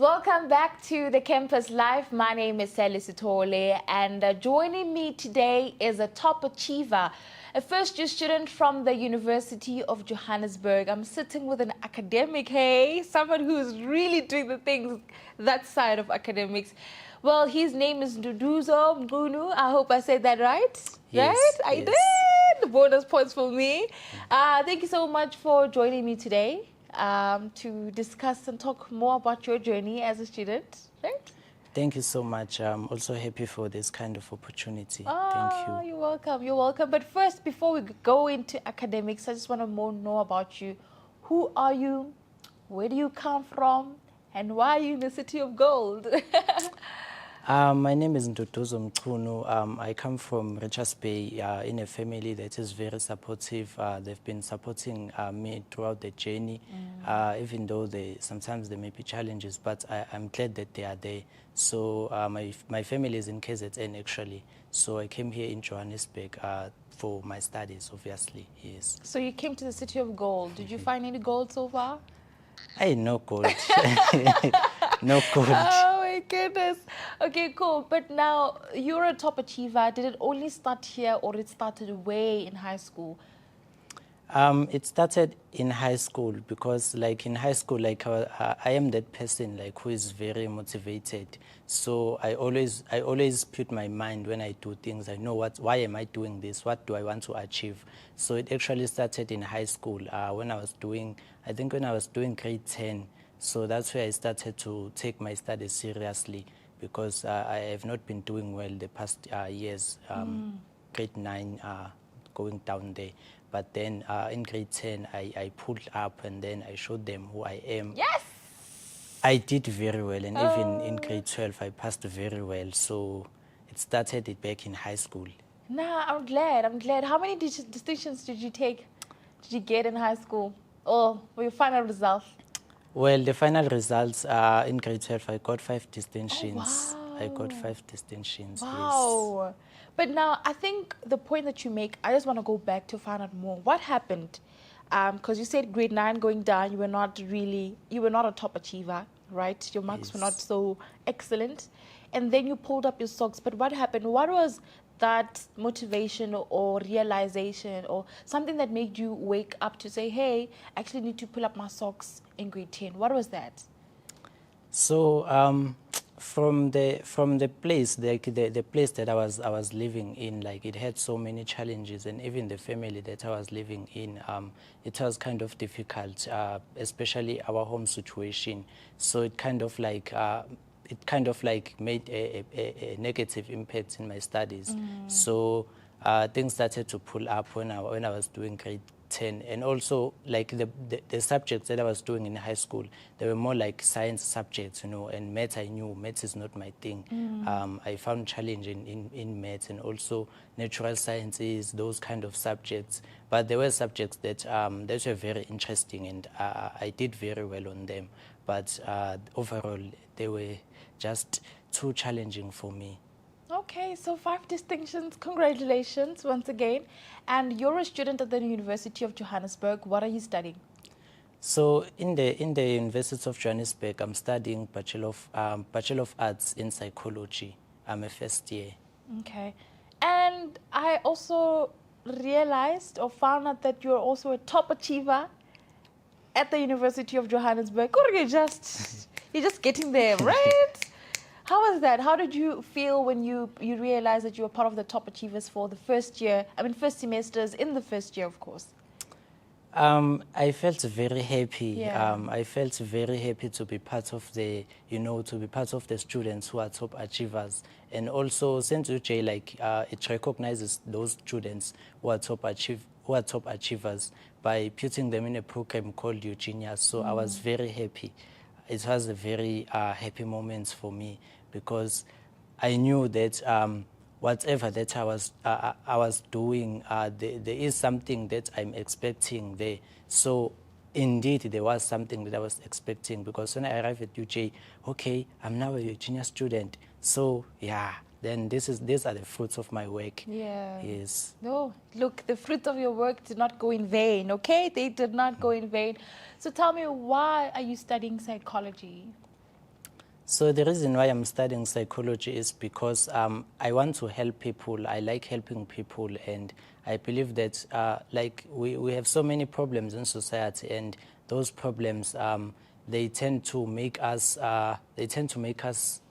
Welcome back to the Campus Life. My name is Sally Sitole, and joining me today is a top achiever, a first-year student from the University of Johannesburg. I'm sitting with an academic, hey, someone who's really doing the things that side of academics. Well, his name is Nduduzo Mchunu. I hope I said that right. Yes, right? I yes. did. Bonus points for me. Thank you so much for joining me today. To discuss and talk more about your journey as a student, right? Thank you so much. I'm also happy for this kind of opportunity. Oh, Thank you. you're welcome. You're welcome. But first, before we go into academics, I just want to more know about you. Who are you? Where do you come from? And why are you in the City of Gold? My name is Nduduzo Mchunu. I come from Richards Bay in a family that is very supportive. They've been supporting me throughout the journey, even though sometimes there may be challenges, but I'm glad that they are there. So my family is in KZN actually. So I came here in Johannesburg for my studies, obviously, yes. So you came to the City of Gold. Did you find any gold so far? No gold. No gold. Oh my goodness. Okay, cool. But now you're a top achiever. Did it only start here or it started way in high school? It started in high school because, like in high school, like I am that person like who is very motivated. So I always put my mind when I do things. I know why am I doing this? What do I want to achieve? So it actually started in high school when I was doing grade 10. So that's where I started to take my studies seriously because I have not been doing well the past years. Grade 9 going down there. But then in grade 10, I pulled up and then I showed them who I am. Yes! I did very well, and even in grade 12, I passed very well. So it started back in high school. Nah, I'm glad. I'm glad. How many distinctions did you get in high school? Oh, for your final results? Well, the final results in grade 12, I got 5 distinctions. Oh, wow. I got 5 distinctions. Wow. Yes. But now, I think the point that you make, I just want to go back to find out more. What happened? Because you said grade 9 going down, you were not a top achiever, right? Your marks were not so excellent. And then you pulled up your socks. But what happened? What was that motivation or realization or something that made you wake up to say, hey, I actually need to pull up my socks in grade 10? What was that? So from the place, the place that I was living in, like it had so many challenges, and even the family that I was living in, it was kind of difficult, especially our home situation. So it kind of like made a negative impact in my studies. So things started to pull up when I was doing grade 10, and also like the subjects that I was doing in high school, they were more like science subjects, and maths I knew maths is not my thing. I found challenge in maths, and also natural sciences, those kind of subjects. But there were subjects that were very interesting, and I did very well on them. But overall, they were just too challenging for me. Okay, so 5 distinctions. Congratulations once again. And you're a student at the University of Johannesburg. What are you studying? So in the University of Johannesburg, I'm studying Bachelor of Arts in Psychology. I'm a first year. Okay. And I also realized or found out that you're also a top achiever at the University of Johannesburg. Or you're just getting there, right? How was that? How did you feel when you realized that you were part of the top achievers for the first semesters in the first year, of course? I felt very happy. Yeah. I felt very happy to be part of the students who are top achievers. And also, since UJ, it recognizes those students who are top achievers by putting them in a program called UGenius. So I was very happy. It was a very happy moment for me because I knew that whatever that I was doing, there is something that I'm expecting there. So indeed, there was something that I was expecting because when I arrived at UJ, okay, I'm now a junior student. So yeah, then these are the fruits of my work. Yeah. Yes. No, look, the fruit of your work did not go in vain, okay? They did not go in vain. So tell me, why are you studying psychology? So the reason why I'm studying psychology is because I want to help people. I like helping people, and I believe that like we have so many problems in society, and those problems they tend to make us ill,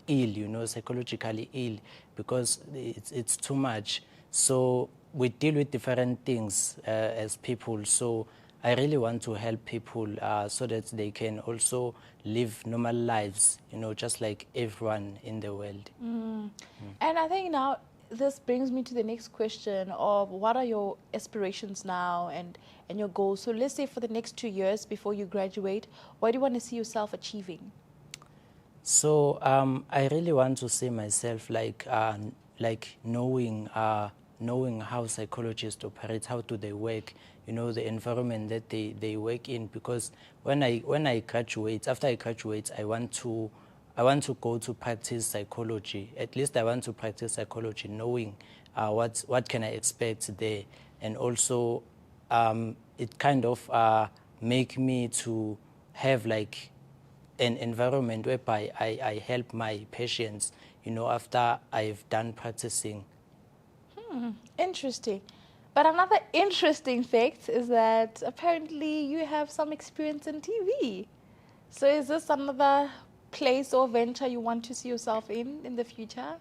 you know, psychologically ill, because it's too much. So we deal with different things as people. So I really want to help people so that they can also live normal lives, you know, just like everyone in the world. And I think now this brings me to the next question of what are your aspirations now and your goals. So let's say for the next 2 years before you graduate, what do you want to see yourself achieving? So I really want to see myself like knowing how psychologists operate, how do they work, you know, the environment that they work in. Because when I graduate, after I graduate, I want to go to practice psychology. At least I want to practice psychology, knowing what can I expect there, and also it kind of make me to have like an environment whereby I help my patients, you know, after I've done practicing. Interesting. But another interesting fact is that apparently you have some experience in TV. So is this another place or venture you want to see yourself in the future?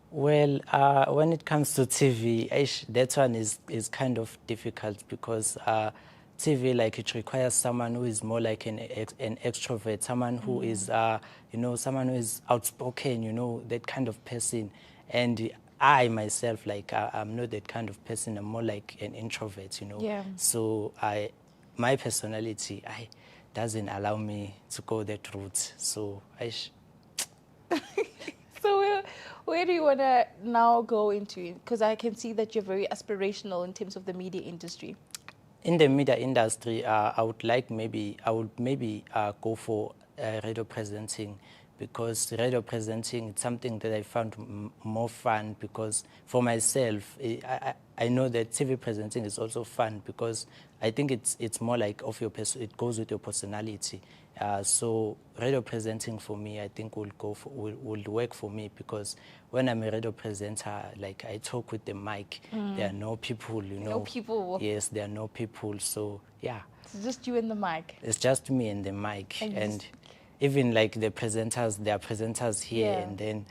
Well, when it comes to TV, that one is kind of difficult because TV, like, it requires someone who is more like an extrovert, someone who is, you know, someone who is outspoken, you know, that kind of person. And I myself, like, I'm not that kind of person. I'm more like an introvert, you know. Yeah. So my personality, doesn't allow me to go that route. So So where do you want to now go into? Because I can see that you're very aspirational in terms of the media industry. In the media industry, I would maybe go for radio presenting, because radio presenting is something that I found more fun. Because for myself, I know that TV presenting is also fun, because I think it's more like of your it goes with your personality. So radio presenting for me, I think will work for me, because when I'm a radio presenter, like, I talk with the mic, there are no people, you know. No people. Yes, there are no people. So yeah, It's just you and the mic. it's just me and the mic, And you and just- even like the presenters, there are presenters here, Yeah. and then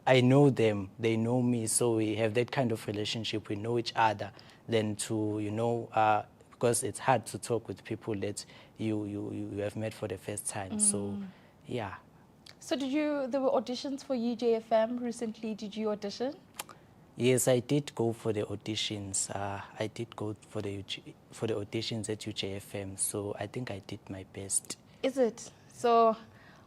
I know them, they know me, so we have that kind of relationship. We know each other. Then to, you know, because it's hard to talk with people that you have met for the first time. So yeah. So there were auditions for UJFM recently. Did you audition? Yes, I did go for the auditions. I did go for the auditions at UJFM. So I think I did my best. Is it? So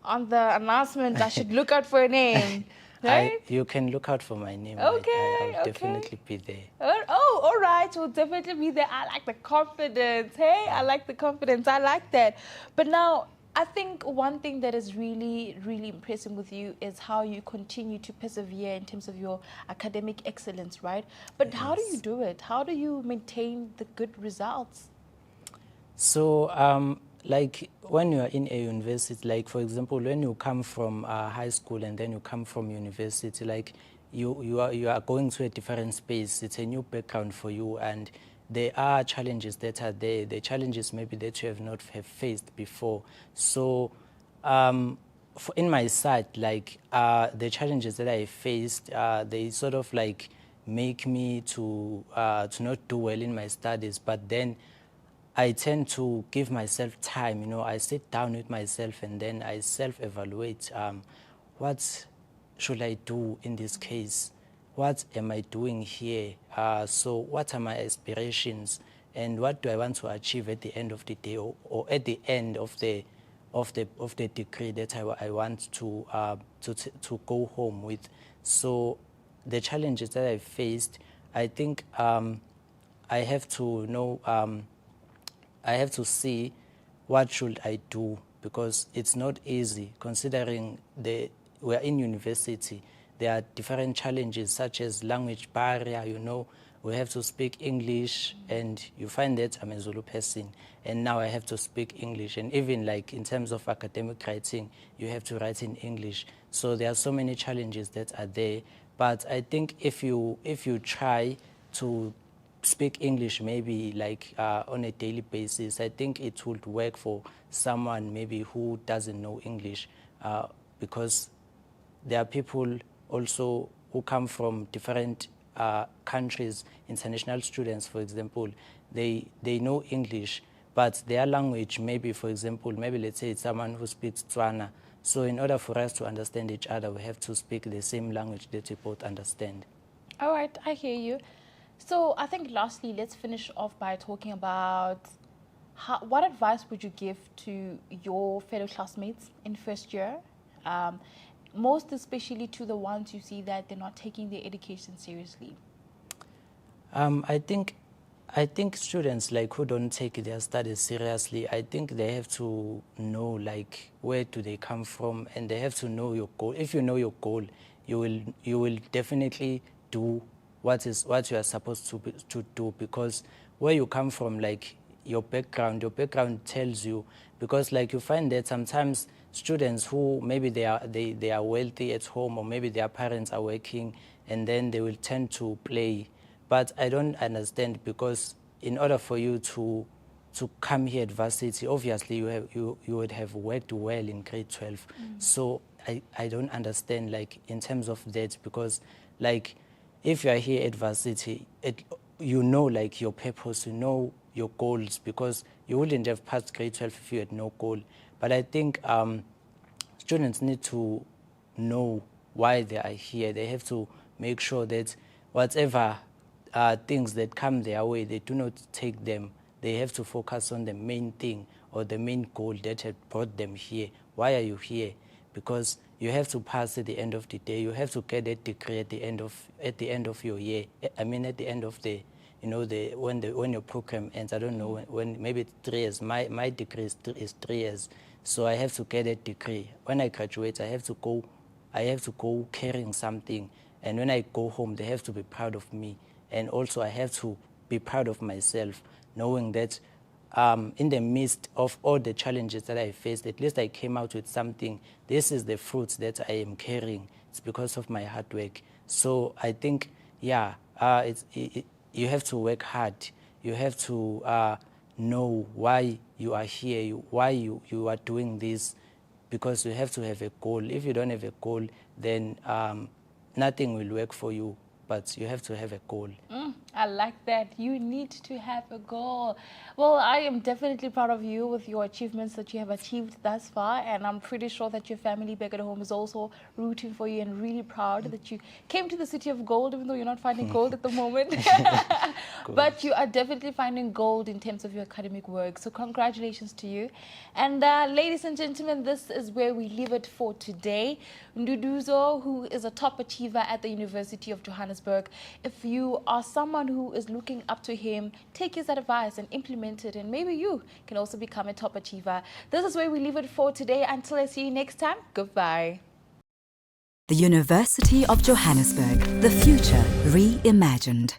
on the announcement, I should look out for a name, right? You can look out for my name. Okay, I'll okay. definitely be there. Oh, all right. We'll definitely be there. I like the confidence. Hey, I like the confidence. I like that. But now, I think one thing that is really, really impressive with you is how you continue to persevere in terms of your academic excellence, right? But how do you Yes. do it? How do you maintain the good results? So, like, when you are in a university, like, for example, when you come from high school and then you come from university, like, you are going to a different space. It's a new background for you, and there are challenges that are there. The challenges maybe that you have not have faced before. So, in my side, like, the challenges that I faced, they sort of like make me to not do well in my studies, but then I tend to give myself time. You know, I sit down with myself and then I self-evaluate. What should I do in this case? What am I doing here? So what are my aspirations, and what do I want to achieve at the end of the day, or at the end of the degree that I want to go home with? So the challenges that I faced, I think I have to know. I have to see what should I do, because it's not easy, considering we're in university. There are different challenges, such as language barrier, you know, we have to speak English, and you find that I'm a Zulu person, and now I have to speak English. And even like in terms of academic writing, you have to write in English. So there are so many challenges that are there. But I think if you try to speak English maybe like on a daily basis, I think it would work for someone maybe who doesn't know English, because there are people also who come from different countries, international students, for example. They know English, but their language, maybe, for example, maybe let's say it's someone who speaks Tswana. So in order for us to understand each other, we have to speak the same language that we both understand. All right, I hear you. So I think lastly, let's finish off by talking about what advice would you give to your fellow classmates in first year? Most especially to the ones you see that they're not taking their education seriously. I think students like who don't take their studies seriously, I think they have to know like where do they come from, and they have to know your goal. If you know your goal, you will definitely do what you are supposed to do, because where you come from, like your background tells you. Because like you find that sometimes students who maybe they are wealthy at home, or maybe their parents are working, and then they will tend to play. But I don't understand, because in order for you to come here at varsity, obviously you would have worked well in grade 12. So I don't understand like in terms of that, because like if you are here at varsity, you know like your purpose, you know your goals, because you wouldn't have passed grade 12 if you had no goal. But I think students need to know why they are here. They have to make sure that whatever things that come their way, they do not take them. They have to focus on the main thing, or the main goal that had brought them here. Why are you here? Because you have to pass at the end of the day. You have to get a degree at the end of your year. I mean, at the end of the, when your program ends. I don't know when maybe it's 3 years. My degree is 3 years, so I have to get a degree. When I graduate, I have to go carrying something, and when I go home, they have to be proud of me, and also I have to be proud of myself, knowing that in the midst of all the challenges that I faced, at least I came out with something. This is the fruits that I am carrying. It's because of my hard work. So I think, yeah, you have to work hard. You have to know why you are here, why you are doing this, because you have to have a goal. If you don't have a goal, then nothing will work for you, but you have to have a goal. I like that. You need to have a goal. Well, I am definitely proud of you with your achievements that you have achieved thus far, and I'm pretty sure that your family back at home is also rooting for you and really proud that you came to the city of gold, even though you're not finding gold at the moment. But you are definitely finding gold in terms of your academic work. So congratulations to you. And ladies and gentlemen, this is where we leave it for today. Nduduzo, who is a top achiever at the University of Johannesburg. If you are someone who is looking up to him, take his advice and implement it, and maybe you can also become a top achiever. This is where we leave it for today. Until I see you next time, goodbye. The University of Johannesburg, the future reimagined.